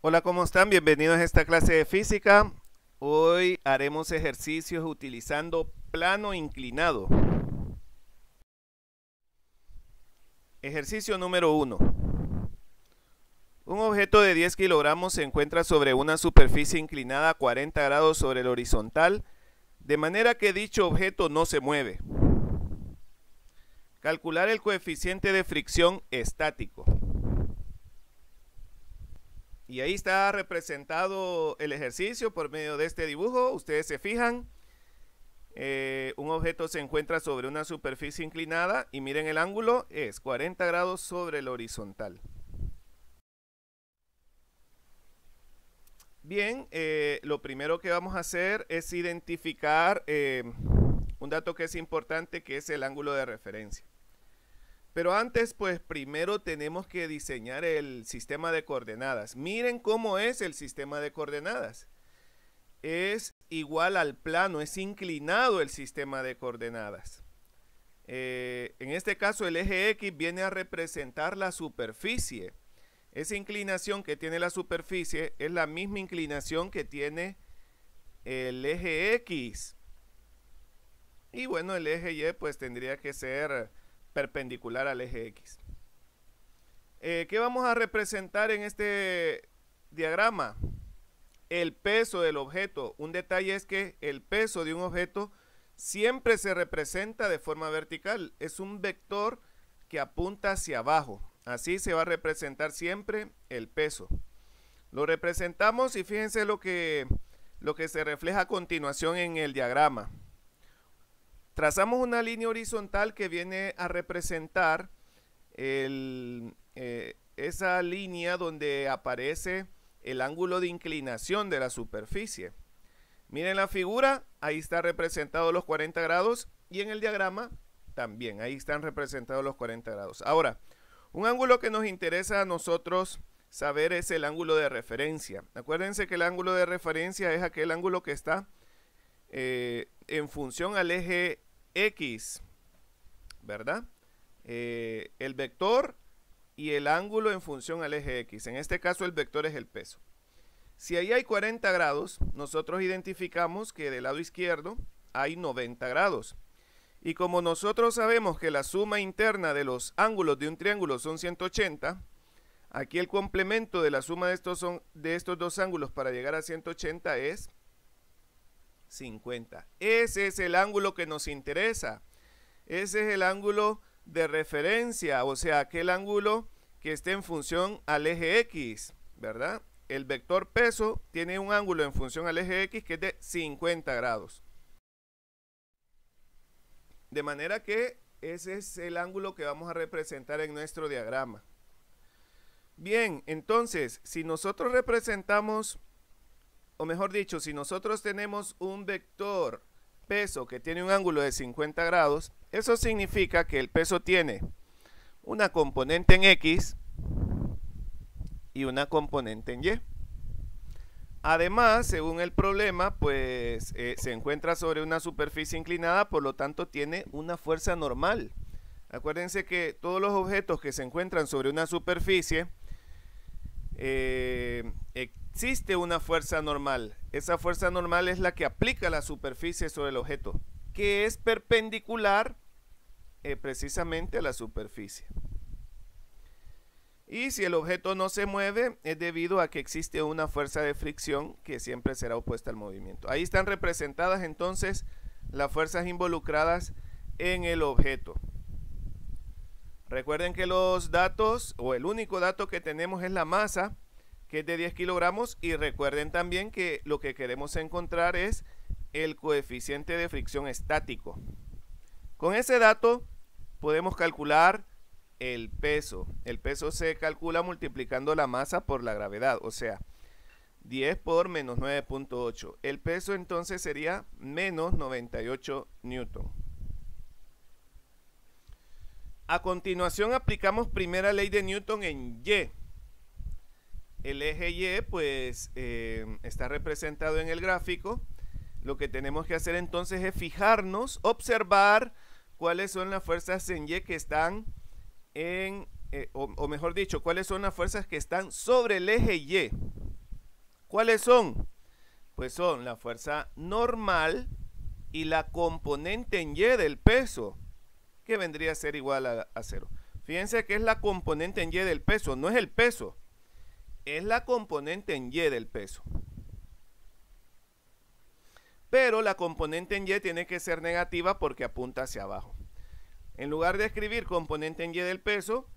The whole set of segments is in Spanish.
Hola, ¿cómo están? Bienvenidos a esta clase de física. Hoy haremos ejercicios utilizando plano inclinado. Ejercicio número 1. Un objeto de 10 kilogramos se encuentra sobre una superficie inclinada a 40 grados sobre el horizontal, de manera que dicho objeto no se mueve. Calcular el coeficiente de fricción estático. Y ahí está representado el ejercicio por medio de este dibujo. Ustedes se fijan, un objeto se encuentra sobre una superficie inclinada y miren el ángulo, es 40 grados sobre el horizontal. Bien, lo primero que vamos a hacer es identificar un dato que es importante, que es el ángulo de referencia. Pero antes, pues primero tenemos que diseñar el sistema de coordenadas. Miren cómo es el sistema de coordenadas. Es igual al plano, es inclinado el sistema de coordenadas. En este caso, el eje X viene a representar la superficie. Esa inclinación que tiene la superficie es la misma inclinación que tiene el eje X. Y bueno, el eje Y pues tendría que ser perpendicular al eje X. ¿Qué vamos a representar en este diagrama? El peso del objeto. Un detalle es que el peso de un objeto siempre se representa de forma vertical. Es un vector que apunta hacia abajo. Así se va a representar siempre el peso. Lo representamos y fíjense lo que se refleja a continuación en el diagrama. Trazamos una línea horizontal que viene a representar esa línea donde aparece el ángulo de inclinación de la superficie. Miren la figura, ahí está representado los 40 grados y en el diagrama también, ahí están representados los 40 grados. Ahora, un ángulo que nos interesa a nosotros saber es el ángulo de referencia. Acuérdense que el ángulo de referencia es aquel ángulo que está en función al eje X, ¿verdad? El vector y el ángulo en función al eje X. En este caso el vector es el peso. Si ahí hay 40 grados, nosotros identificamos que del lado izquierdo hay 90 grados. Y como nosotros sabemos que la suma interna de los ángulos de un triángulo son 180, aquí el complemento de la suma de estos dos ángulos para llegar a 180 es 50. Ese es el ángulo que nos interesa. Ese es el ángulo de referencia, o sea, aquel ángulo que esté en función al eje X, ¿verdad? El vector peso tiene un ángulo en función al eje X que es de 50 grados. De manera que ese es el ángulo que vamos a representar en nuestro diagrama. Bien, entonces, si nosotros representamos, o mejor dicho, si nosotros tenemos un vector peso que tiene un ángulo de 50 grados, eso significa que el peso tiene una componente en X y una componente en Y. Además, según el problema, pues se encuentra sobre una superficie inclinada, por lo tanto tiene una fuerza normal. Acuérdense que todos los objetos que se encuentran sobre una superficie, existe una fuerza normal. Esa fuerza normal es la que aplica la superficie sobre el objeto, que es perpendicular precisamente a la superficie. Y si el objeto no se mueve, es debido a que existe una fuerza de fricción que siempre será opuesta al movimiento. Ahí están representadas entonces las fuerzas involucradas en el objeto. Recuerden que los datos, o el único dato que tenemos es la masa, que es de 10 kilogramos, y recuerden también que lo que queremos encontrar es el coeficiente de fricción estático. Con ese dato podemos calcular el peso. El peso se calcula multiplicando la masa por la gravedad, o sea, 10 por menos 9.8. El peso entonces sería menos 98 newton. A continuación aplicamos primera ley de Newton en Y. El eje Y pues está representado en el gráfico. Lo que tenemos que hacer entonces es fijarnos, observar cuáles son las fuerzas en Y que están o mejor dicho, cuáles son las fuerzas que están sobre el eje Y. ¿Cuáles son? Pues son la fuerza normal y la componente en Y del peso, que vendría a ser igual a 0. Fíjense que es la componente en Y del peso, no es el peso, es la componente en Y del peso. Pero la componente en Y tiene que ser negativa porque apunta hacia abajo. En lugar de escribir componente en Y del peso,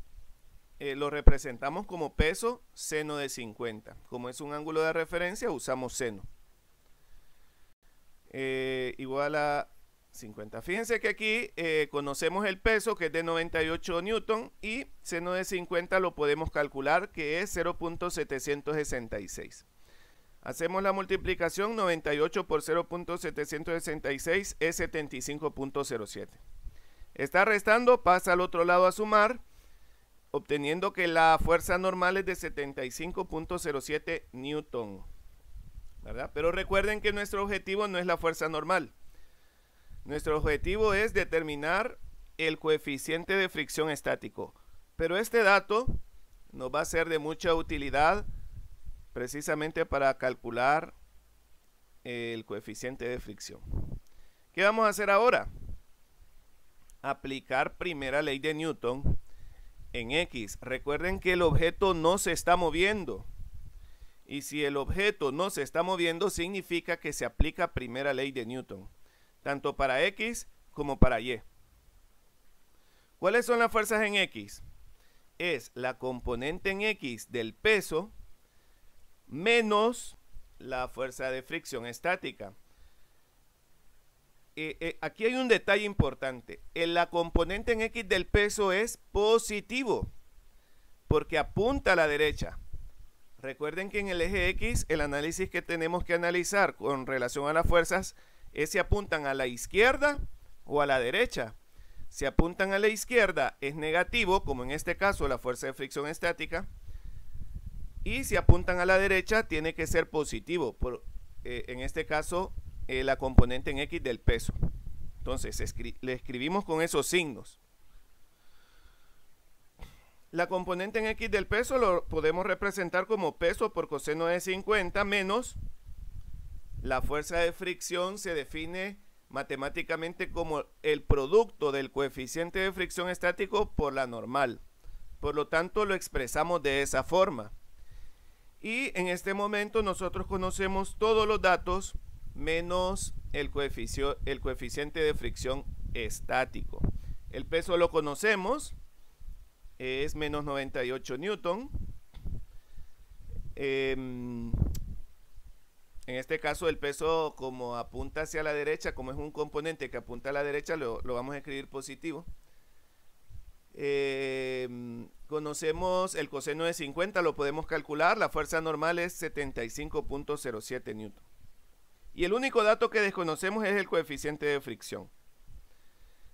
lo representamos como peso seno de 50. Como es un ángulo de referencia, usamos seno. Igual a 50. Fíjense que aquí conocemos el peso, que es de 98 newton, y seno de 50 lo podemos calcular, que es 0.766. Hacemos la multiplicación, 98 por 0.766 es 75.07. Está restando, pasa al otro lado a sumar, obteniendo que la fuerza normal es de 75.07 newton, ¿verdad? Pero recuerden que nuestro objetivo no es la fuerza normal. Nuestro objetivo es determinar el coeficiente de fricción estático. Pero este dato nos va a ser de mucha utilidad precisamente para calcular el coeficiente de fricción. ¿Qué vamos a hacer ahora? Aplicar primera ley de Newton en X. Recuerden que el objeto no se está moviendo. Y si el objeto no se está moviendo, significa que se aplica primera ley de Newton, tanto para X como para Y. ¿Cuáles son las fuerzas en X? Es la componente en X del peso menos la fuerza de fricción estática. Aquí hay un detalle importante. La componente en X del peso es positivo porque apunta a la derecha. Recuerden que en el eje X el análisis que tenemos que analizar con relación a las fuerzas es si apuntan a la izquierda o a la derecha. Si apuntan a la izquierda es negativo, como en este caso la fuerza de fricción estática. Y si apuntan a la derecha, tiene que ser positivo. En este caso, la componente en X del peso. Entonces, le escribimos con esos signos. La componente en X del peso lo podemos representar como peso por coseno de 50 menos la fuerza de fricción. Se define matemáticamente como el producto del coeficiente de fricción estático por la normal. Por lo tanto, lo expresamos de esa forma. Y en este momento nosotros conocemos todos los datos menos el coeficiente de fricción estático. El peso lo conocemos, es menos 98 newton. En este caso el peso, como apunta hacia la derecha, como es un componente que apunta a la derecha, lo vamos a escribir positivo. Conocemos el coseno de 50, lo podemos calcular. La fuerza normal es 75.07 newton. Y el único dato que desconocemos es el coeficiente de fricción.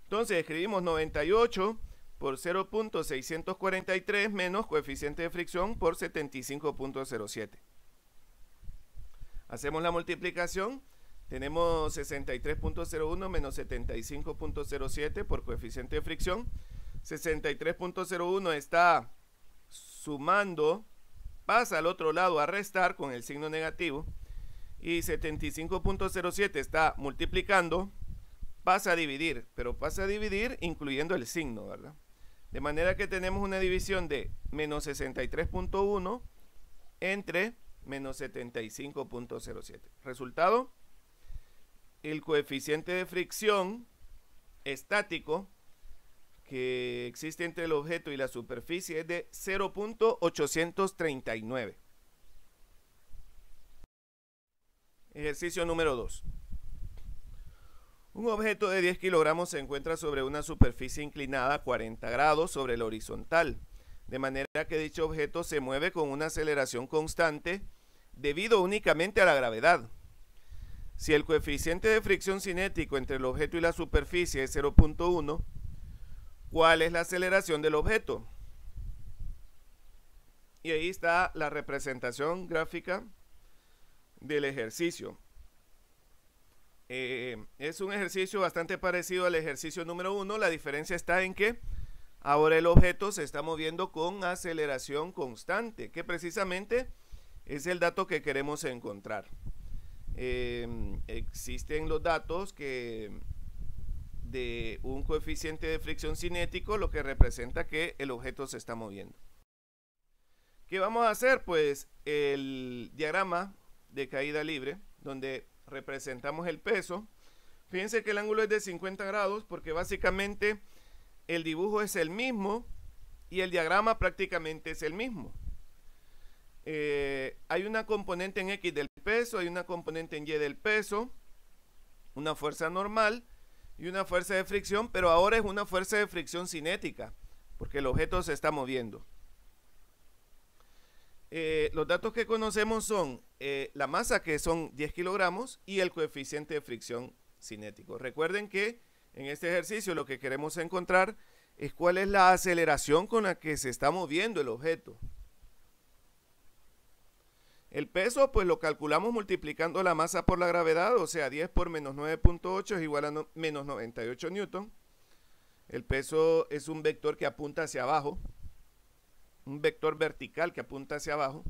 Entonces escribimos 98 por 0.643 menos coeficiente de fricción por 75.07. Hacemos la multiplicación. Tenemos 63.01 menos 75.07 por coeficiente de fricción. 63.01 está sumando, pasa al otro lado a restar con el signo negativo, y 75.07 está multiplicando, pasa a dividir, pero pasa a dividir incluyendo el signo, ¿verdad? De manera que tenemos una división de menos 63.1 entre menos 75.07. Resultado, el coeficiente de fricción estático que existe entre el objeto y la superficie es de 0.839. Ejercicio número 2. Un objeto de 10 kilogramos se encuentra sobre una superficie inclinada a 40 grados sobre el horizontal, de manera que dicho objeto se mueve con una aceleración constante debido únicamente a la gravedad. Si el coeficiente de fricción cinético entre el objeto y la superficie es 0.1, ¿cuál es la aceleración del objeto? Y ahí está la representación gráfica del ejercicio. Es un ejercicio bastante parecido al ejercicio número 1. La diferencia está en que ahora el objeto se está moviendo con aceleración constante, que precisamente es el dato que queremos encontrar. Existen los datos de un coeficiente de fricción cinético, lo que representa que el objeto se está moviendo. ¿Qué vamos a hacer? Pues el diagrama de caída libre, donde representamos el peso. Fíjense que el ángulo es de 50 grados porque básicamente el dibujo es el mismo y el diagrama prácticamente es el mismo. Hay una componente en X del peso, hay una componente en Y del peso, una fuerza normal y una fuerza de fricción, pero ahora es una fuerza de fricción cinética porque el objeto se está moviendo. Los datos que conocemos son la masa, que son 10 kilogramos, y el coeficiente de fricción cinético. Recuerden que en este ejercicio lo que queremos encontrar es cuál es la aceleración con la que se está moviendo el objeto. El peso pues lo calculamos multiplicando la masa por la gravedad, o sea 10 por menos 9.8 es igual a menos 98 newton. El peso es un vector que apunta hacia abajo, un vector vertical que apunta hacia abajo.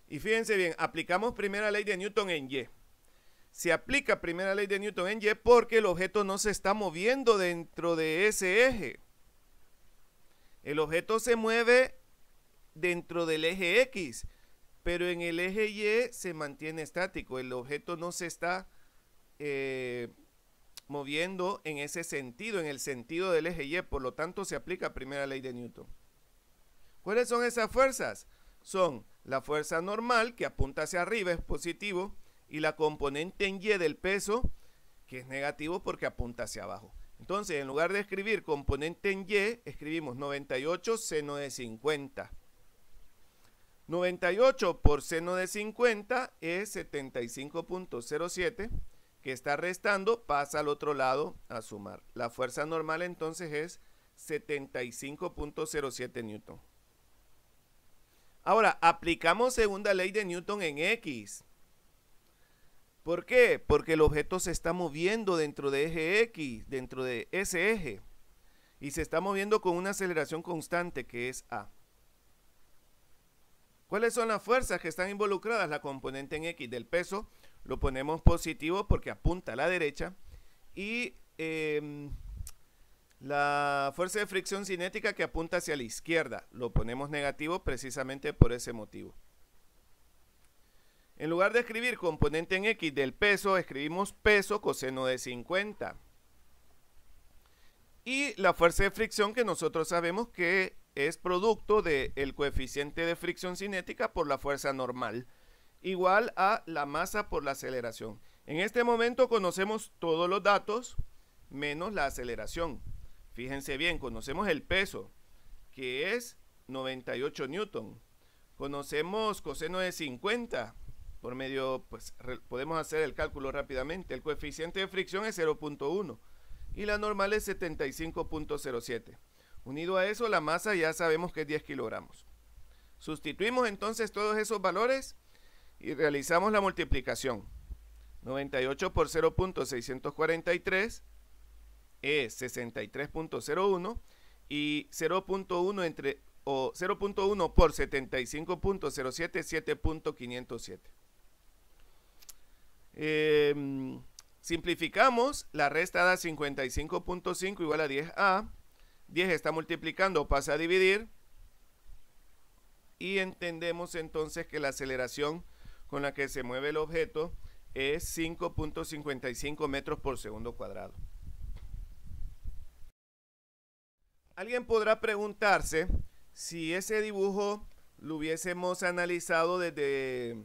Y fíjense bien, aplicamos primera ley de Newton en Y. Se aplica primera ley de Newton en Y porque el objeto no se está moviendo dentro de ese eje. El objeto se mueve dentro del eje X, pero en el eje Y se mantiene estático. El objeto no se está moviendo en ese sentido, en el sentido del eje Y. Por lo tanto, se aplica primera ley de Newton. ¿Cuáles son esas fuerzas? Son la fuerza normal, que apunta hacia arriba, es positivo, y la componente en Y del peso, que es negativo porque apunta hacia abajo. Entonces, en lugar de escribir componente en Y, escribimos 98 seno de 50. 98 por seno de 50 es 75.07, que está restando, pasa al otro lado a sumar. La fuerza normal entonces es 75.07 newton. Ahora, aplicamos segunda ley de Newton en X. ¿Por qué? Porque el objeto se está moviendo dentro de eje X, dentro de ese eje, y se está moviendo con una aceleración constante que es A. ¿Cuáles son las fuerzas que están involucradas? La componente en X del peso lo ponemos positivo porque apunta a la derecha, y la fuerza de fricción cinética que apunta hacia la izquierda lo ponemos negativo precisamente por ese motivo. En lugar de escribir componente en X del peso, escribimos peso coseno de 50. Y la fuerza de fricción, que nosotros sabemos que es producto del coeficiente de fricción cinética por la fuerza normal, igual a la masa por la aceleración. En este momento conocemos todos los datos menos la aceleración. Fíjense bien, conocemos el peso, que es 98 newton. Conocemos coseno de 50. Por medio, pues podemos hacer el cálculo rápidamente. El coeficiente de fricción es 0.1 y la normal es 75.07. Unido a eso, la masa ya sabemos que es 10 kilogramos. Sustituimos entonces todos esos valores y realizamos la multiplicación. 98 por 0.643 es 63.01 y 0.1 por 75.07 es 7.507. Simplificamos, la resta da 55.5 igual a 10A. 10 está multiplicando, pasa a dividir, y entendemos entonces que la aceleración con la que se mueve el objeto es 5.55 metros por segundo cuadrado. Alguien podrá preguntarse si ese dibujo lo hubiésemos analizado desde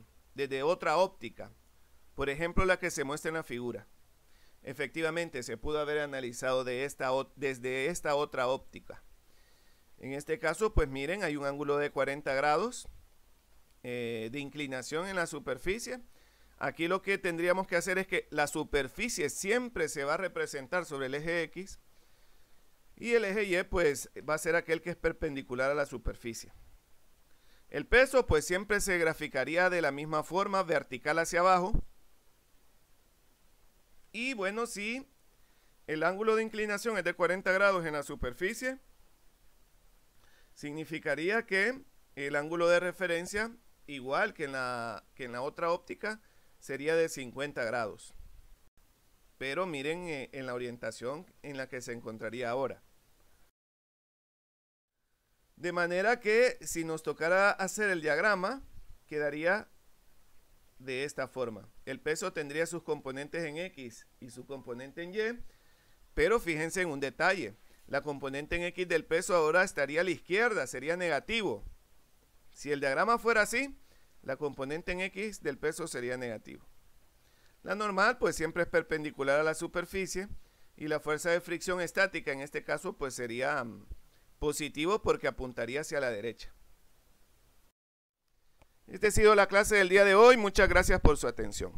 otra óptica, por ejemplo la que se muestra en la figura. Efectivamente, se pudo haber analizado desde esta otra óptica. En este caso, pues miren, hay un ángulo de 40 grados de inclinación en la superficie. Aquí lo que tendríamos que hacer es que la superficie siempre se va a representar sobre el eje X, y el eje Y pues va a ser aquel que es perpendicular a la superficie. El peso pues siempre se graficaría de la misma forma, vertical hacia abajo. Y bueno, si el ángulo de inclinación es de 40 grados en la superficie, significaría que el ángulo de referencia igual que en la otra óptica, sería de 50 grados. Pero miren en la orientación en la que se encontraría ahora. De manera que si nos tocara hacer el diagrama, quedaría de esta forma. El peso tendría sus componentes en X y su componente en Y, pero fíjense en un detalle. La componente en X del peso ahora estaría a la izquierda, sería negativo. Si el diagrama fuera así, la componente en X del peso sería negativo. La normal pues siempre es perpendicular a la superficie y la fuerza de fricción estática en este caso pues sería positivo porque apuntaría hacia la derecha. Esta ha sido la clase del día de hoy. Muchas gracias por su atención.